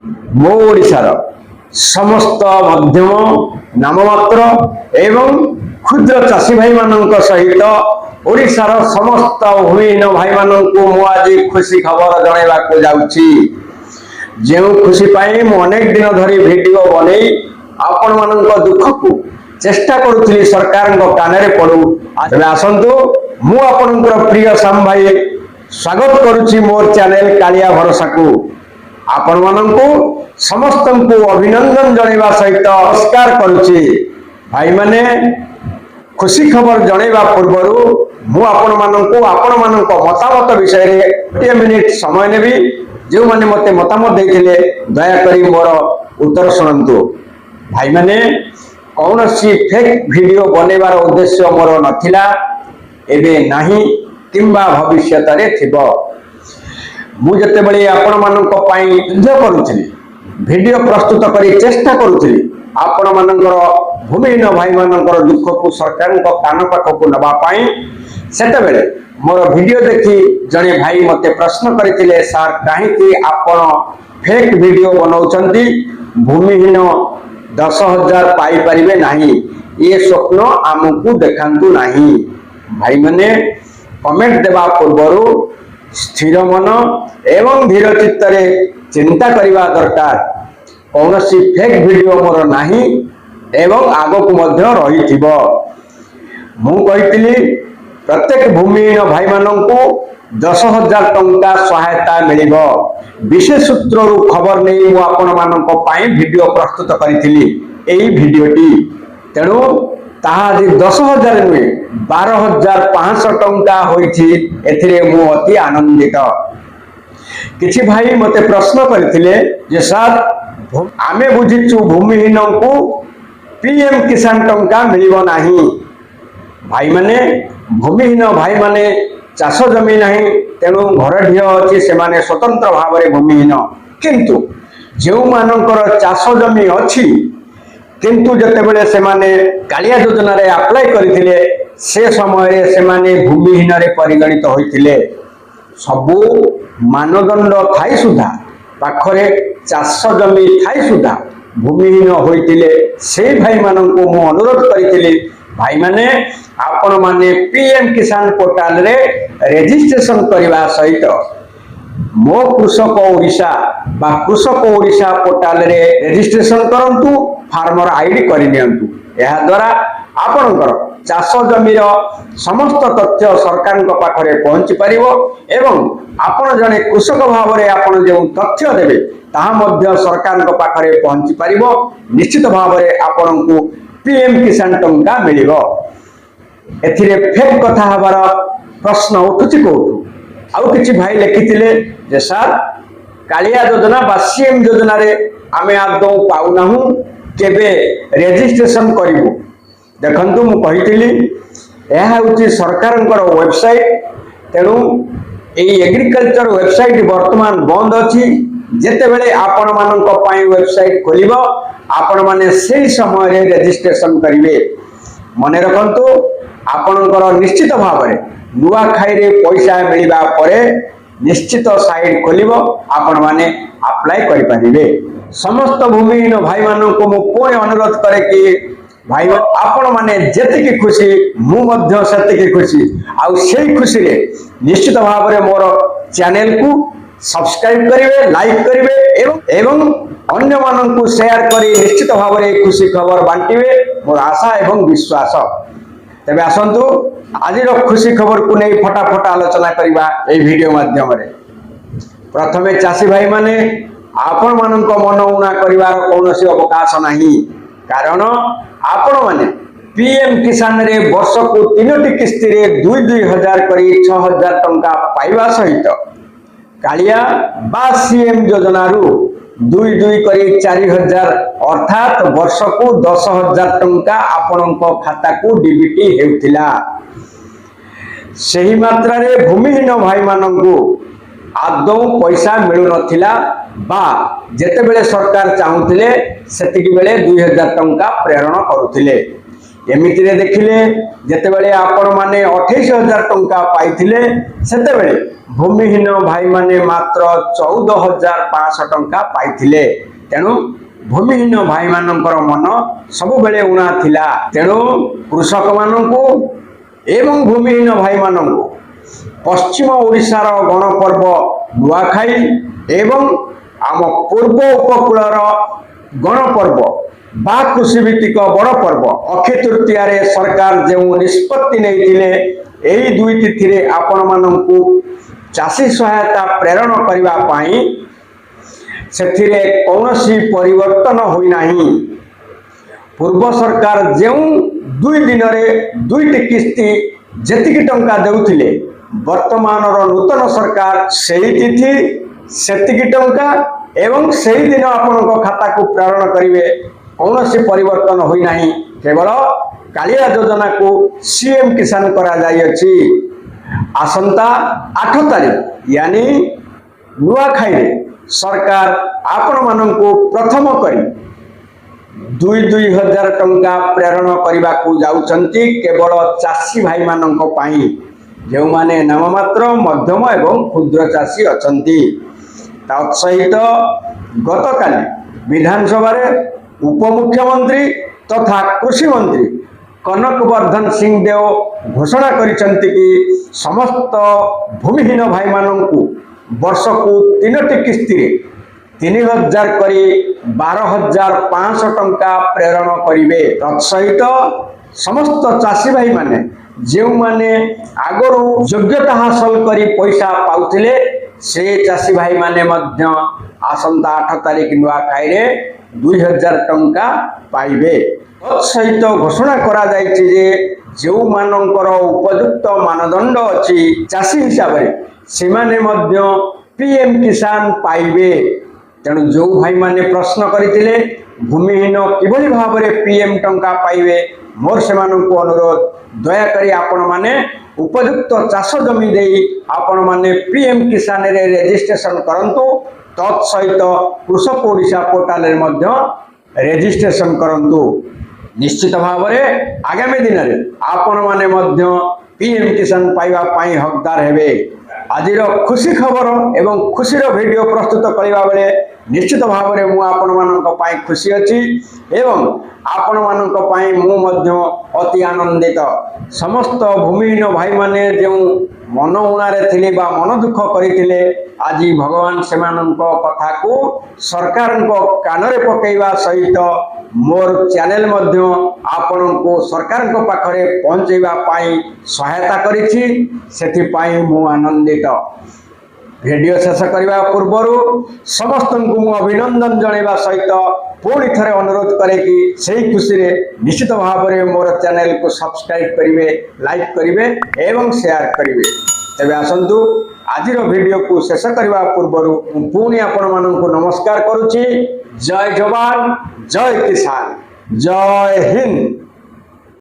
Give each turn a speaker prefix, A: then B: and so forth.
A: मो ओडिशार समस्त मध्यम नाममात्र एवं क्षुद्र चाषी भाई मान सहित ओडिशार समस्त भूमिहीन भाई मान को आज खुशी खबर जनवाक जाऊँगी। जो खुशी पाई मु अनेक दिन धरी वीडियो बने आपण मान दुख को चेष्टा करुली सरकार कान पड़ू। आसतु मु आपणकर प्रिय श्याम भाई स्वागत करुच्ची मोर चैनल कालिया भरोसा को आपण मानू समस्त को अभिनंदन जनवा सहित नमस्कार करुच्ची। भाई माने खुशी खबर जनवा पूर्वर मु आपण मानक मतामत विषय में 1 मिनिट समय नेबी। जो माने मते मतामत देथिले दयाकरी मोर उत्तर शुणु। भाई माने कौन सी फेक वीडियो बनेबार उद्देश्य मोर नथिला, एबे नाही किंबा भविष्य रे थिबो। मु जते बळे आपण मानक पई युद्ध करूथली, वीडियो प्रस्तुत करी चेष्टा करूथली आपण मानकर भूमिहीन भाई मानकर दुख को सरकार को कान पाख को नबा पई। सेते बेले मोर वीडियो देखि जने भाई मते प्रश्न करथिले, सर काहे कि आपण फेक वीडियो बनाउछंती, भूमिहीन 10,000 पाई परिबे नाही, ये स्वप्न आमको देखांतु नाही। भाई माने कमेंट देबा पूर्वरु स्थिर मन एवं धीर चित्तरे चिंता करबा दरकार। कौन सी फेक वीडियो मोर नाही एवं आगो को मध्य रहिथिबो। मु कहितली प्रत्येक भूमिहीन भाई माननकु 10,000 टंका सहायता मिलिबो। विशेष सूत्ररु खबर नहीं मु आपण मानक पई वीडियो प्रस्तुत करिथिली एई वीडियोटी। तेणु ताहा 10,000 नुहे 12,500 टंका होइछि। एथिरे मु अति आनंदित। किछि भाई मते प्रश्न करथिले जे सर आमे बुझिछु भूमिहीन को पीएम किसान टंका मिलिबो नाही। भाई माने भूमिहीन भाई माने चाष जमी नहीं, तेणु घर ढिय अच्छी से माने स्वतंत्र भाव में भूमिहीन। किंतु जो मानकर चाष जमी अच्छी किंतु जते बेले से माने कालिया योजना रे अप्लाई करथिले से समय से माने भूमिहीन रे परिगणित होइथिले। सबु मानदंड थाई सुधा पाखरे चाष जमी थाई सुधा भूमिहीन होइथिले। से भाई माननको मु अनुरोध करिथिले, भाई माने आपण माने पीएम किसान पोर्टल रे रजिस्ट्रेशन करबा सहित मो कृषक ओडिशा बा कृषक ओडिशा पोर्टल रे रजिस्ट्रेशन करंतु, फार्मर आईडी करि नियंतु। एहा द्वारा आपणकर चाष जमीर समस्त तथ्य सरकार पाखरे पहुंची परिबो एवं आपण जने कृषक भाव रे आपण जे तथ्य देबे ताहा मध्य सरकार पाखरे पहुंची परिबो। निश्चित भाव रे आपणकु पीएम किसान टंका मिलिबो। एथिरे फेक कथा हबार प्रश्न उठुची कोठु। आउ किछि भाई लिखिथिले जे सर कालिया योजना बा सीएम योजना रे आमे आदौ पाउनाहु, केबे रजिस्ट्रेशन करिवु। देखंतु मु कहिथिली एहा होची सरकारंकर वेबसाइट। तेणु एई एग्रीकल्चर वेबसाइट वर्तमान बंद अछि। जेते बेले आपण मानक पई वेबसाइट खोलिबो आपण माने सेही समय रे रजिस्ट्रेशन करिवे। मने रखंतु आपणकर निश्चित भाव में नुआ खाई रे पैसा मिलवा परे निश्चित साइट खोलिबो आपण माने अप्लाई करि परिबे। समस्त भूमिहीन भाई मानक मु कोन अनुरोध करे कि भाई आपण माने जेतिकी खुशी मु मध्य सेतिकी खुशी। आउ सेही खुशी रे निश्चित भाव में मोर चैनल को सब्सक्राइब करिवे, लाइक करिवे एवं अन्य मानक शेयर करी निश्चित भाव में खुशी खबर बांटिवे मोर आशा एवं विश्वास। तेबे आसंतु आज खुशी खबर को नहीं फटाफट आलोचना करबा ए वीडियो माध्यम रे। प्रथमे चाषी भाई माने आपण मानक मन उना करिवार कोनोसी अवकाश नाही। कारण आपण माने पीएम किसान रे वर्ष को 3टी किस्ती रे 2,000 करी 6,000 टंका पाइबा सहित कालिया बा सीएम योजना रु 2 करी 4,000 अर्थात वर्ष को 10,000 टंका आपणक खाता को डीबीटी हेउथिला। सही मात्रा रे भूमिहीन भाई मानंकु आदौ पैसा मिलु नथिला बा जेते बेले सरकार चाहुथिले सेतिकी बेले 2,000 टंका प्रेरण करुथिले। एमितिरे देखिले जेतेबेले आपण माने 28,000 टंका पाइथिले सेतेबेले भूमिहीन भाई माने मात्र 14,500 टंका पाइथिले। तेणु भूमिहीन भाई मानकर मन सब बेले उणा थिला। तेणु कृषक मानकू एवं भूमिहीन भाई मानकू पश्चिम ओडिशार गणपर्व नुआखाई एवं आम पूर्व उपकूलर गणपर्व बा कृषि भित्तिक बड़ पर्व अक्षय तृतीया सरकार जो निष्पत्ति नहीं एही दुई तिथि आपण मानकू चाषी सहायता प्रेरण करने से कौनसी परिवर्तन होना। पूर्व सरकार जो दुई दिन में दुईटी किस्ती जेतिकी टंका देउथिले वर्तमान नूतन सरकार सही तिथि सेतिकी टंका एवं सही दिन आपण खाता को प्रेरण करेंगे। कौन से परिवर्तन होना केवल कालिया योजना को सीएम किसान करा जाइए। आसंता 8 तारीख यानी नुआखाई सरकार आपण मानकू प्रथम करी 2,000 टंका प्रेरण करने को जाउछंती केवल चाषी भाई मानक पाई जो माने नाममात्र मध्यम एवं क्षुद्र चाषी अछंती। तत्सहित गतकाली विधानसभा उपमुख्यमंत्री तथा कृषि मंत्री कनक वर्धन सिंह देव घोषणा करिसंती कि समस्त भूमिहीन भाई मानकू वर्ष को 3टी किस्ती 3,000 करी 12,500 टंका प्रेरण करिवे। तत्सहित समस्त चाषी भाई माने जो माने आगरू योग्यता हासिल करी पैसा पाउथिले से चाषी भाई माने मध्य आसंता 8 तारीख नुआखाई रे 2,000 टंका पाइबे। तत्सहित घोषणा करा जायछि जे जो मानकर उपयुक्त मानदंड अछि चाषी हिसाब रे सेमाने मध्य पीएम किसान पाइबे। तेणु जो भाई माने प्रश्न करथिले भूमिहीन किभली भाव में पीएम टंका पाइबे मोर से अनुरोध दयाकरी आपण माने उपयुक्त चाष जमी दे आपण माने पीएम किसान रे रेजिस्ट्रेशन करंतु। तत्सहित कृषक ओडिशा पोर्टाल रे मध्य रेजिस्ट्रेशन करंतु। निश्चित भाव में आगामी दिन में आपण माने मध्य पीएम किसान पाइबा पाई हकदार हेबे। आजिर खुशी खबर एवं खुशीर वीडियो प्रस्तुत करने बेले निश्चित भाव में मु आपण मानक पाई खुशी अच्छी एवं आपण मानक पाई मु मध्य अति आनंदित। समस्त भूमिहीन भाई माने जो मन उणारे थिले बा मन दुख करथिले आज भगवान सेमानक कथा को सरकार कान रे पकेइबा सहित मोर चैनल मध्य आपण को सरकार पाखरे पहुंचेबा पाई सहायता करिछि सेथि पाई मु आनंदित। वीडियो शेष करने पूर्वर समस्त को मु अभिनंदन जणाइबा सहित पुणी थे अनुरोध करे कि सही खुशी रे निश्चित भाव में मोर चैनल को सब्सक्राइब करेंगे, लाइक करेंगे एवं शेयर करेंगे। तेज आसतु आज वीडियो को शेष करने पूर्वर पुणी आपण मानक नमस्कार करुच्ची। जय जवान जय किसान जय हिंद।